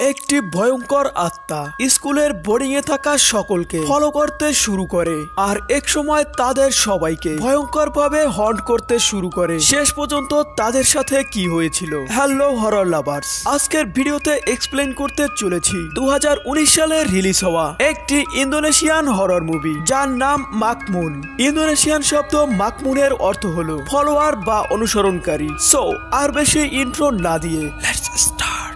একটি ভয়ঙ্কর আত্মা স্কুলের বোর্ডিং এ থাকা সকলকে ফলো করতে শুরু করে আর এক সময় তাদের সবাইকে ভয়ঙ্করভাবে হন্ট করতে শুরু করে। শেষ পর্যন্ত তাদের সাথে কি হয়েছিল। হ্যালো হরর লাভার্স, আজকের ভিডিওতে এক্সপ্লেন করতে চলেছি 2019 সালে রিলিজ হওয়া একটি ইন্দোনেশিয়ান হরর মুভি যার নাম মাকমুন। ইন্দোনেশিয়ান শব্দ মাকমুনের অর্থ হলো ফলোয়ার বা অনুসরণকারী। সো আর বেশি ইন্ট্রো না দিয়ে লেটস স্টার্ট।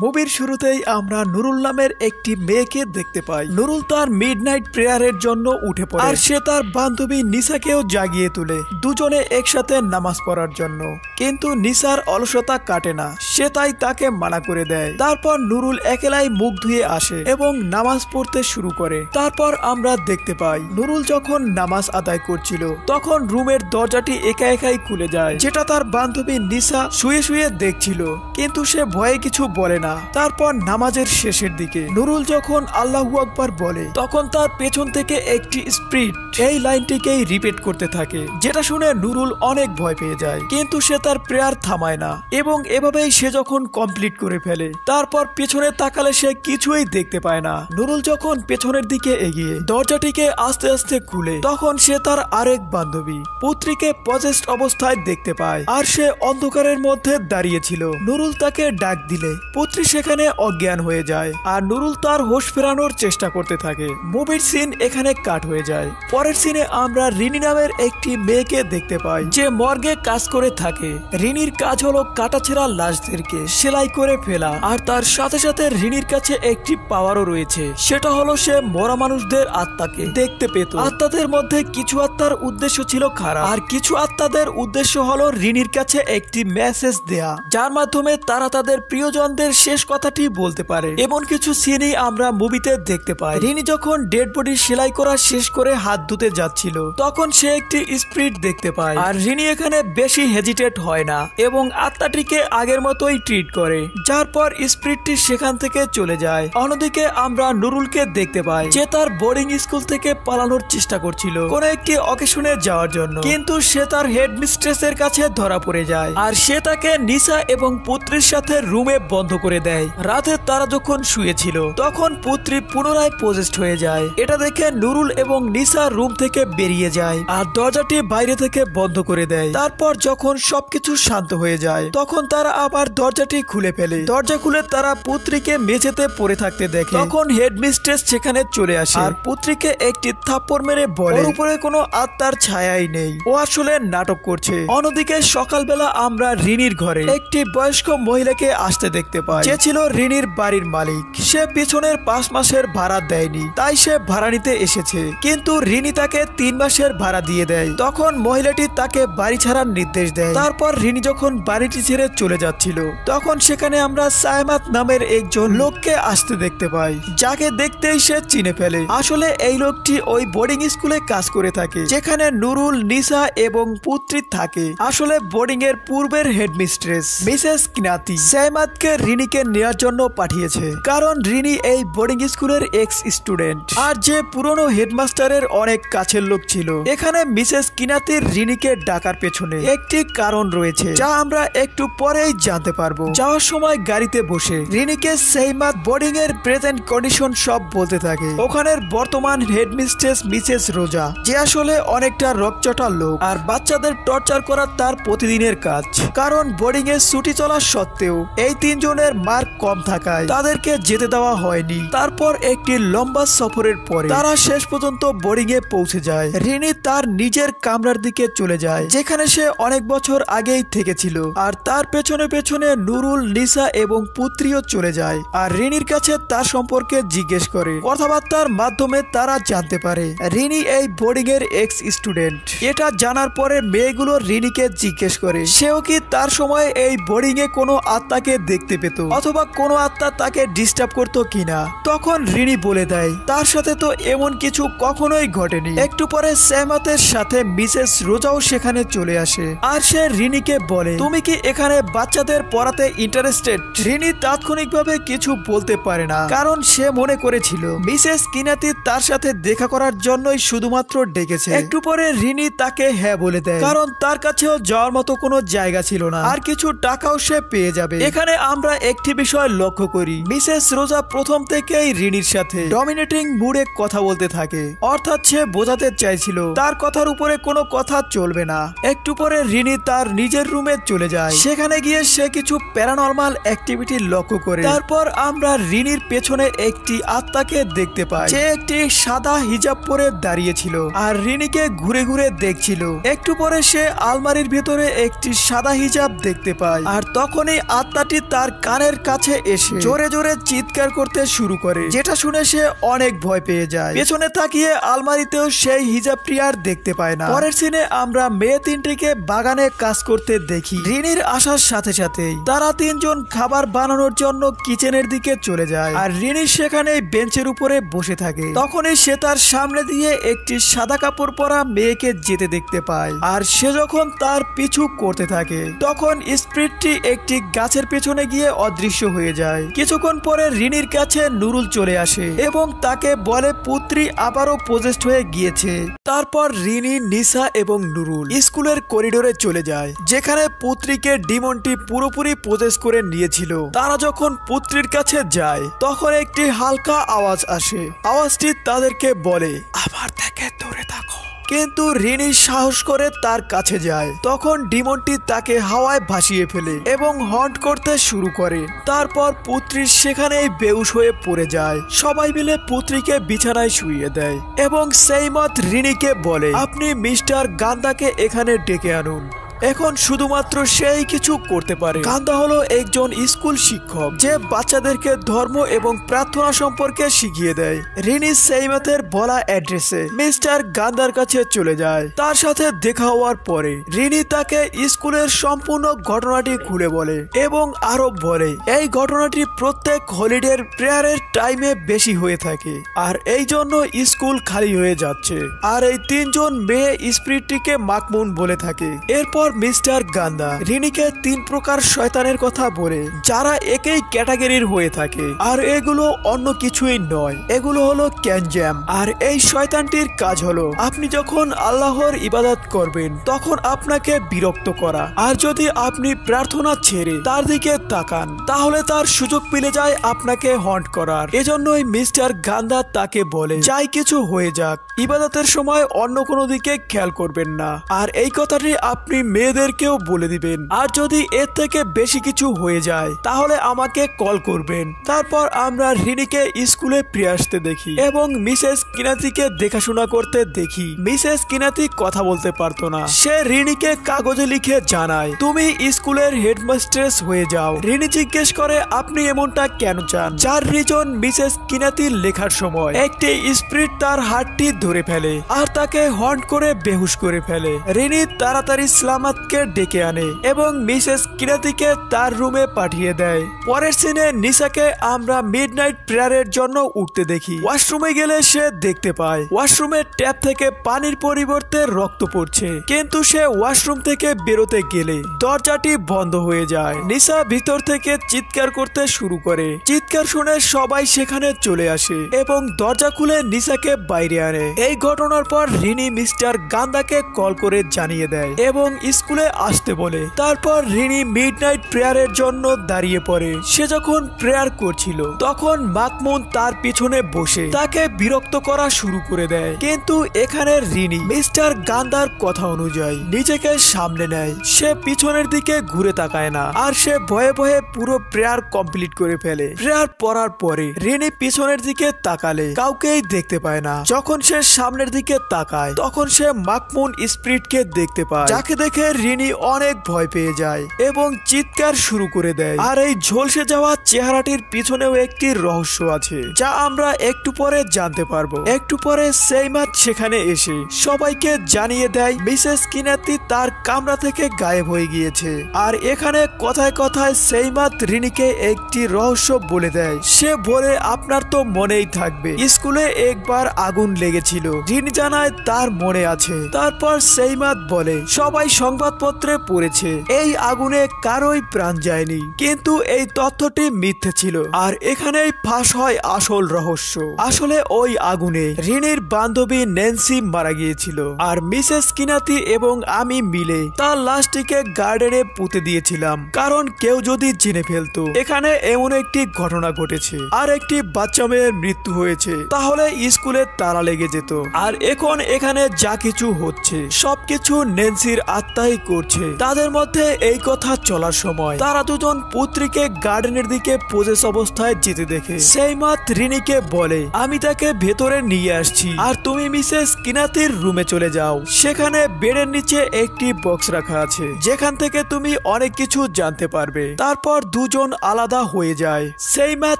মুভির শুরুতেই আমরা নুরুল নামের একটি মেয়েকে দেখতে পাই। নুরুল তার মিডনাইট প্রেয়ারের জন্য উঠে পড়ে আর সে তার বান্ধবী নিসাকেও জাগিয়ে তোলে দুজনে একসাথে নামাজ পড়ার জন্য। কিন্তু নিসার অলসতা কাটে না, সে তাই তাকে মানা করে দেয়। তারপর নুরুল একলাই মুখ ধুয়ে আসে এবং নামাজ পড়তে শুরু করে। তারপর আমরা দেখতে পাই নুরুল যখন নামাজ আদায় করছিল তখন রুমের দরজাটি একা একাই খুলে যায়, যেটা তার বান্ধবী নিসা শুয়ে শুয়ে দেখছিল, কিন্তু সে ভয়ে কিছু বলে না। তারপর নামাজের শেষের দিকে নুরুল যখন আল্লাহু আকবার বলে তখন তার পেছন থেকে একটি স্পিরিট এই লাইনটিকেই রিপিট করতে থাকে, যেটা শুনে নুরুল অনেক ভয় পেয়ে যায়। কিন্তু সে তার প্রেয়ার থামায় না এবং এভাবেই সে যখন কমপ্লিট করে ফেলে তারপর পেছনে তাকালে সে কিছুই দেখতে পায় না। নুরুল যখন পেছনের দিকে এগিয়ে দরজাটিকে আস্তে আস্তে খুলে তখন সে তার আরেক বান্ধবী পুত্রীকে পজেসড অবস্থায় দেখতে পায় আর সে অন্ধকারের মধ্যে দাঁড়িয়েছিল। নুরুল তাকে ডাক দিলে পুত্রী সেখানে অজ্ঞান হয়ে যায় আর নুরুল তার হোশ ফেরানোর চেষ্টা করতে থাকে। মুভির সিন এখানে কাট হয়ে যায়। পরের সিনে আমরা রিনি নামের একটি মেয়েকে দেখতে পাই যে মর্গে কাজ করে থাকে। রিনির কাজ হলো কাটাছেঁড়া লাশদেরকে সেলাই করে ফেলা আর তার সাথে সাথে রিনির কাছে একটি পাওয়ারও রয়েছে, সেটা হলো সে মরা মানুষদের আত্মাকে দেখতে পেত। আত্মাদের মধ্যে কিছু আত্মার উদ্দেশ্য ছিল খারাপ আর কিছু আত্মাদের উদ্দেশ্য হলো রিনির কাছে একটি মেসেজ দেয়া, যার মাধ্যমে তারা তাদের প্রিয়জনদের শেষ কথাটি বলতে পারে। এমন কিছু সিনই আমরা মুভিতে দেখতে পাই। রিনি যখন ডেড বডি সেলাই করা শেষ করে হাত ধুতে যাচ্ছিল তখন সে একটি স্পিরিট দেখতে পায় আর রিনি এখানে বেশি হেজিটেট হয় না এবং আত্মাটিকে আগের মতোই ট্রিট করে, যার পর স্পিরিটটি সেখান থেকে চলে যায়। অন্যদিকে আমরা নুরুলকে দেখতে পাই যে তার বোর্ডিং স্কুল থেকে পালানোর চেষ্টা করছিল কোন একটি অকেশনে যাওয়ার জন্য, কিন্তু সে তার হেড মিস্ট্রেসের কাছে ধরা পড়ে যায় আর সে তাকে নিসা এবং পুত্রীর সাথে রুমে বন্ধ করে দেয়। রাতে তারা যখন শুয়েছিল তখন পুত্রী পুনরায় পজেসড হয়ে যায়। এটা দেখে নুরুল এবং নিসা রুম থেকে বেরিয়ে যায় আর দরজাটি বাইরে থেকে বন্ধ করে দেয়। তারপর যখন সবকিছু শান্ত হয়ে যায় তখন তারা আবার দরজাটি খুলে ফেলে। দরজা খুলে তারা পুত্রীকে মেঝেতে পড়ে থাকতে দেখে। তখন হেডমিস্ট্রেস সেখানে চলে আসে আর পুত্রীকে একটি থাপ্পড় মেরে বলে উপরে কোনো আত্মার ছায়াই নেই, ও আসলে নাটক করছে। অন্যদিকে সকালবেলা আমরা রিনির ঘরে একটি বয়স্ক মহিলাকে আসতে দেখতে পাই যে ছিল রিনির বাড়ির মালিক। সে পিছনের 5 মাসের ভাড়া দেয়নি, তাই সে ভাড়া নিতে এসেছে, কিন্তু রিনি তাকে 3 মাসের ভাড়া দিয়ে দেয়। তখন মহিলাটি তাকে বাড়ি ছাড়ার নির্দেশ দেয়। তারপর রিনি যখন বাড়িটি ছেড়ে চলে যাচ্ছিল তখন সেখানে আমরা সায়মাত নামের একজন লোককে আসতে দেখতে পাই, যাকে দেখতেই সে চিনে ফেলে। আসলে এই লোকটি ওই বোর্ডিং স্কুলে কাজ করে থাকে যেখানে নুরুল, নিসা এবং পুত্রী থাকে। আসলে বোর্ডিং এর পূর্বের হেডমিস্ট্রেস মিসেস কিনাতি সায়মাতকে রিনিকে নেওয়ার জন্য পাঠিয়েছে, কারণ রিনি এই বোর্ডিং স্কুলের এক্স স্টুডেন্ট আর যে পুরনো হেডমাস্টারের অনেক কাছের লোক ছিল। এখানে মিসেস কিনাতির রিনিকে ডাকার পেছনে একটি কারণ রয়েছে যা আমরা একটু পরেই জানতে পারবো। যাওয়ার সময় গাড়িতে বসে রিনিকে সায়মাত বোর্ডিং এর প্রেজেন্ট কন্ডিশন সব বলতে থাকে। ওখানের বর্তমান হেডমিস্ট্রেস মিসেস রোজা, যে আসলে অনেকটা রকচটা লোক আর বাচ্চাদের টর্চার করা তার প্রতিদিনের কাজ, কারণ বোর্ডিং এর ছুটি চলা সত্ত্বেও এই 3 জনের মার্ক কম থাকায় তাদেরকে যেতে দেওয়া হয়নি। তারপর একটি লম্বা সফরের পরে তারা শেষ পর্যন্ত বোর্ডিং এ পৌঁছে যায়। রিনি তার নিজের কামরার দিকে চলে যায় যেখানে সে অনেক বছর আগেই থেকেছিল আর তার পেছনে পেছনে নুরুল, নিসা এবং পুত্রীও চলে যায় আর রিনির কাছে তার সম্পর্কে জিজ্ঞেস করে। কথাবার্তার মাধ্যমে তারা জানতে পারে রিনি এই বোর্ডিং এর এক্স স্টুডেন্ট। এটা জানার পরে মেয়েগুলো রিনিকে জিজ্ঞেস করে সেও কি তার সময় এই বোর্ডিং এ কোনো আত্মাকে দেখতে পেত। অথবা কোনো আত্মা তাকে ডিস্টার্ব করতো কিনা। তখন রিনি বলে দেয় তার সাথে তো এমন কিছু কখনোই ঘটেনি। একটু পরে সেহমতের সাথে মিসেস রোজাও সেখানে চলে আসে আর সে রিনিকে বলে তুমি কি এখানে বাচ্চাদের পড়াতে ইন্টারেস্টেড? রিনি তাৎক্ষণিকভাবে কিছু বলতে পারে না, কারণ সে মনে করেছিল মিসেস কিনাতি তার সাথে দেখা করার জন্যই শুধুমাত্র ডেকেছে। একটু পরে রিনি তাকে হ্যাঁ বলে দেয়, কারণ তার কাছেও যাওয়ার মতো কোনো জায়গা ছিল না আর কিছু টাকাও সে পেয়ে যাবে। এখানে আমরা একটি বিষয় লক্ষ্য করি, মিসেস রোজা প্রথম থেকেই রিনির সাথে ডমিনেটিং মুডে কথা বলতে থাকে, অর্থাৎ সে বোঝাতে চাইছিল তার কথার উপরে কোনো কথা চলবে না। একটু পরে রিনি তার নিজের রুমে চলে যায়। সেখানে গিয়ে সে কিছু প্যারানরমাল অ্যাক্টিভিটি লক্ষ্য করে। তারপর আমরা রিনির পেছনে একটি আত্মাকে দেখতে পাই, যে একটি সাদা হিজাব পরে দাঁড়িয়েছিল আর রিনিকে ঘুরে ঘুরে দেখছিল। একটু পরে সে আলমারির ভেতরে একটি সাদা হিজাব দেখতে পায় আর তখনই আত্মাটি তার কানের কাছে এসে জোরে জোরে চিৎকার করতে শুরু করে, যেটা শুনে সে অনেক ভয় পেয়ে যায়। পেছনে তাকিয়ে আলমারিতেও সেই হিজাবটি আর দেখতে পায় না। পরের সিনে আমরা মেয়ে তিনটিকে বাগানে কাজ করতে দেখি। রিনির আসার সাথে সাথেই তারা তিনজন খাবার বানানোর জন্য কিচেনের দিকে চলে যায় আর রিনি সেখানে বেঞ্চের উপরে বসে থাকে। তখনই সে তার সামনে দিয়ে একটি সাদা কাপড় পরা মেয়েকে যেতে দেখতে পায় আর সে যখন তার পিছু করতে থাকে তখন স্পিরিটটি একটি গাছের পেছনে গিয়ে অদৃশ্য হয়ে যায়। কিছুক্ষণ পরে রিনির কাছে নুরুল চলে আসে এবং তাকে বলে পুত্রী আবারও পজেস্ট হয়ে গিয়েছে। তারপর রিনি, নিসা এবং নুরুল স্কুলের করিডোরে চলে যায়, যেখানে পুত্রীকে ডিমনটি পুরোপুরি পজেস করে নিয়েছিল। তারা যখন পুত্রীর কাছে যায় তখন একটি হালকা আওয়াজ আসে। আওয়াজটি তাদেরকে বলে আবার থেকে দূরে থাকো, কিন্তু রিনি সাহস করে তার কাছে যায়। তখন ডিমনটি তাকে হাওয়ায় ভাসিয়ে ফেলে এবং হন্ট করতে শুরু করে। তারপর পুত্রী সেখানেই বেহুশ হয়ে পড়ে যায়। সবাই মিলে পুত্রীকে বিছানায় শুইয়ে দেয় এবং সেই মত রিনিকে বলে আপনি মিস্টার গান্দাকে এখানে ডেকে আনুন, এখন শুধুমাত্র সেই কিছু করতে পারে। গান্দা হলো একজন স্কুল শিক্ষক যে বাচ্চাদেরকে ধর্ম এবং প্রার্থনা সম্পর্কে শিখিয়ে দেয়। রিনি সেইমাতের বলা অ্যাড্রেসে মিস্টার গান্দার কাছে চলে যায়। তার সাথে দেখা হওয়ার পরে রিনি তাকে স্কুলের সম্পূর্ণ ঘটনাটি খুলে বলে এবং আরো বলে এই ঘটনাটি প্রত্যেক হলিডের প্রেয়ারের টাইমে বেশি হয়ে থাকে আর এই জন্য স্কুল খালি হয়ে যাচ্ছে। আর এই তিনজন মেয়ে স্পিরিটটিকে মাকমুন বলে থাকে। এরপর মিস্টার গান্দা রিনিকে 3 প্রকার শয়তানের কথা বলে, যারা একই ক্যাটাগরির হয়ে থাকে আর এগুলো অন্য কিছুই নয়, এগুলো হলো ক্যানজাম। আর এই শয়তানটির কাজ হলো আপনি যখন আল্লাহর ইবাদত করবেন তখন আপনাকে বিরক্ত করা, আর যদি আপনি প্রার্থনা ছেড়ে তার দিকে তাকান তাহলে তার সুযোগ পেলে যায় আপনাকে হন্ট করার। এজন্যই মিস্টার গান্দা তাকে বলে যাই কিছু হয়ে যাক ইবাদতের সময় অন্য কোনো দিকে খেয়াল করবেন না, আর এই কথাটি আপনি মেয়েদেরকেও বলে দিবেন, আর যদি এর থেকে বেশি কিছু হয়ে যায় তাহলে আমাকে কল করবেন। তারপর আমরা রিনিকে স্কুলে ফিরে আসতে দেখি এবং মিসেস কিনাতিকে দেখাশোনা করতে দেখি। মিসেস কিনাতি কথা বলতে পারতো না। সে রিনিকে কাগজে লিখে জানায় তুমি স্কুলের হেডমাস্ট্রেস হয়ে যাও। রিনি জিজ্ঞেস করে আপনি এমনটা কেন চান? যার রিজন মিসেস কিনাতির লেখার সময় একটি স্পিরিট তার হাতটি ধরে ফেলে আর তাকে হন্ট করে বেহুশ করে ফেলে। রিনি তাড়াতাড়ি সালামাতকে ডেকে আনে এবং মিসেস কিনাতিকে তার রুমে পাঠিয়ে দেয়। পরের সিনে নিসাকে আমরা মিডনাইট প্রেয়ারের জন্য উঠতে দেখি। ওয়াশরুমে গেলে সে দেখতে পায় ওয়াশরুমের ট্যাপ থেকে পানির পরিবর্তে রক্ত পড়ছে, কিন্তু সে ওয়াশরুম থেকে বেরোতে গেলে দরজাটি বন্ধ হয়ে যায়। নিসা ভিতর থেকে চিৎকার করতে শুরু করে। চিৎকার শুনে সবাই সেখানে চলে আসে এবং দরজা খুলে নিসাকে বাইরে আনে। এই ঘটনার পর রিনি মিস্টার গান্দাকে কল করে জানিয়ে দেয় এবং স্কুলে আসতে বলে। তারপর রিনি মিডনাইট প্রেয়ারের জন্য দাঁড়িয়ে পড়ে। সে যখন প্রেয়ার করছিল তখন মাকমুন তার পিছনে বসে তাকে বিরক্ত করা শুরু করে দেয়, কিন্তু এখানে রিনি মিস্টার গান্দার কথা অনুযায়ী নিজেকে সামলে নেয়। সে পিছনের দিকে ঘুরে তাকায় না আর সে ভয়ে ভয়ে পুরো প্রেয়ার কমপ্লিট করে ফেলে। প্রেয়ার পড়ার পরে রিনি পিছনের দিকে তাকালে কাউকেই দেখতে পায় না। যখন সে সামনের দিকে তাকায় তখন সে মাকমুন স্পিরিটকে দেখতে পায়, যাকে দেখে দেখে রিনি অনেক ভয় পেয়ে যায় এবং চিৎকার শুরু করে দেয়। আর এই ঝলসে যাওয়া চেহারাটির পিছনেও একটি রহস্য আছে যা আমরা একটু পরে জানতে পারবো। একটু পরে সেইমাত সেখানে এসে সবাইকে জানিয়ে দেয় মিসেস কিনাতি তার কামরা থেকে গায়েব হয়ে গিয়েছে। আর এখানে কথায় কথায় সেইমাত রিনিকে একটি রহস্য বলে দেয়। সে বলে আপনার তো মনেই থাকবে স্কুলে একবার আগুন লেগেছিল। রিনি জানায় তার মনে আছে। তারপর সেইমাত বলে সবাই সংবাদপত্রে পড়েছে এই আগুনে কারোই প্রাণ যায়নি, কিন্তু এই তথ্যটি মিথ্যে ছিল। আর এখানেই ফাঁস হয় আসল রহস্য। আসলে ওই আগুনে রিনির বান্ধবী ন্যান্সি মারা গিয়েছিল আর মিসেস কিনাতি এবং আমি মিলে তার লাশটিকে গার্ডেনে পুঁতে দিয়েছিলাম, কারণ কেউ যদি জেনে ফেলতো এখানে এমন একটি ঘটনা ঘটেছে আর একটি বাচ্চা মেয়ের মৃত্যু হয়েছে তাহলে স্কুলে তালা লেগে যেত। আর এখন এখানে যা কিছু হচ্ছে সবকিছু ন্যান্সির আত্মাই করছে। তাদের মধ্যে এই কথা চলার সময় তারা দুজন পুত্রীকে গার্ডেনের দিকে পোজেস অবস্থায় যেতে দেখে সেইমাত রিনিকে বলে আমি তাকে ভেতরে নিয়ে আসছি আর তুমি মিসেস কিনাতির রুমে চলে যাও। সেখানে বেডের নিচে একটি বক্স রাখা আছে যেখান থেকে তুমি অনেক কিছু জানতে পারবে। তারপর দুজন আলাদা হয়ে যায়। সেইমাত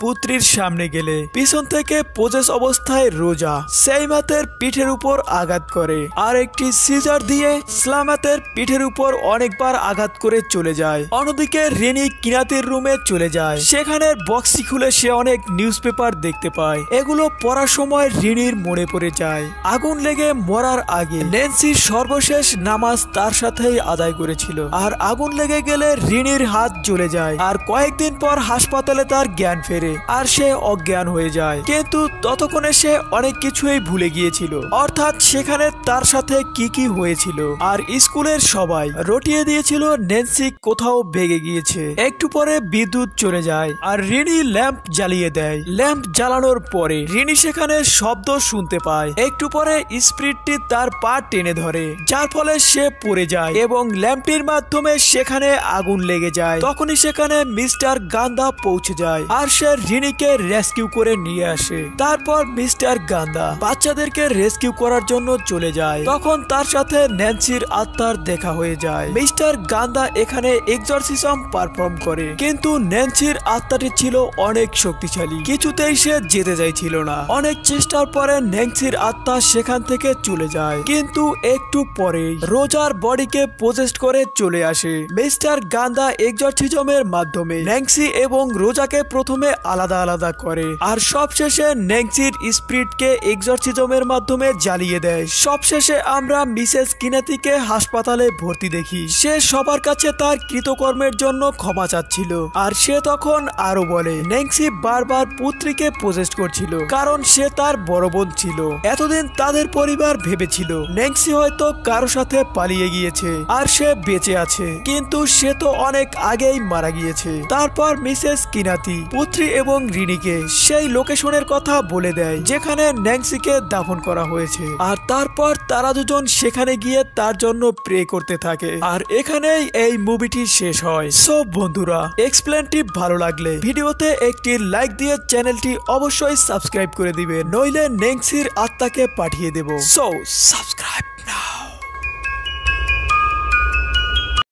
পুত্রীর সামনে গেলে পিছন থেকে পোজেস অবস্থায় রোজা সেইমাতের পিঠের উপর আঘাত করে আর একটি সিজার দিয়ে সালামাতের পিঠের উপর অনেকবার আঘাত করে চলে যায়। অন্যদিকে রিনি কিনাতির রুমে চলে যায়। সেখানে বক্সটি খুলে সে অনেক নিউজ পেপার দেখতে পায়। এগুলো পড়ার সময় রিনির মনে পড়ে যায় আগুন লেগে মরার আগে ন্যান্সির সর্বশেষ নামাজ তার সাথেই আদায় করেছিল। আর আগুন লেগে গেলে রিনির হাত জ্বলে যায় আর কয়েকদিন পর হাসপাতালে তার জ্ঞান ফেরে আর সে অজ্ঞান হয়ে যায়। কিন্তু ততক্ষণে সে অনেক কিছুই ভুলে গিয়েছিল, অর্থাৎ সেখানে তার সাথে কি কি হয়েছিল। আর স্কুলের সবাই রটিয়ে দিয়েছিল ন্যান্সি কোথাও ভেগে গিয়েছে। একটু পরে বিদ্যুৎ চলে যায় আর রিনি ল্যাম্প জ্বালিয়ে দেয়। ল্যাম্প জ্বালানোর পরে রিনি সেখানে শব্দ শুনতে পায়। একটু পরে স্পিরিটটি তার পা টেনে ধরে যার ফলে সে পড়ে যায় এবং ল্যাম্পটির মাধ্যমে সেখানে আগুন লেগে যায়। তখনই সেখানে মিস্টার গান্দা পৌঁছে যায় আর সে রিনিকে রেস্কিউ করে নিয়ে আসে। তারপর মিস্টার গান্দা বাচ্চাদেরকে রেস্কিউ করার জন্য চলে যায়। তখন তার সাথে ন্যান্সির আত্মার দেখা হয়ে যায়। মিস্টার গান্দা এখানে এক্সরসিজম পারফর্ম করে, কিন্তু ন্যান্সির আত্মাটি ছিল অনেক শক্তিশালী, কিছুতেই সে যেতে চাইছিল না। অনেক চেষ্টার পরে ন্যান্সির আত্মা সেখান থেকে চলে যায়, কিন্তু একটু পরেই রোজার বডিকে পোজেস্ট করে চলে আসে। মিস্টার গান্দা এক্সরসিজমের মাধ্যমে ন্যান্সি এবং রোজাকে প্রথমে আলাদা আলাদা করে আর সবশেষে ন্যান্সির স্পিরিটকে এক্সরসিজমের মাধ্যমে জ্বালিয়ে দেয়। সবশেষে আমরা মিসেস কিনাতিকে হাসপাতালে ভর্তি দেখি। সে সবার কাছে তার কৃতকর্মের জন্য ক্ষমা চাচ্ছিল আর সে তখন আরো বলে ন্যান্সি বারবার পুত্রীকে পোজেস্ট করছিল কারণ সে তার বড় বোন ছিল। এতদিন তাদের পরিবার ভেবেছিল ন্যান্সি হয়তো কারো সাথে পালিয়ে গিয়েছে আর সে বেঁচে আছে, কিন্তু সে তো অনেক আগেই মারা গিয়েছে। তারপর মিসেস কিনাতি পুত্রী এবং রিনিকে সেই লোকেশনের কথা বলে দেয় যেখানে ন্যান্সিকে দাফন করা হয়েছে। আর তারপর তারা দুজন সেখানে গিয়ে তার জন্য প্রে করতে থাকে। আর এখানেই এই মুভিটি শেষ হয়। সো বন্ধুরা, এক্সপ্লেনটি ভালো লাগলে ভিডিওতে একটি লাইক দিয়ে চ্যানেলটি অবশ্যই সাবস্ক্রাইব করে দিবেন, নইলে ন্যান্সির আত্মাকে পাঠিয়ে দেব। So subscribe.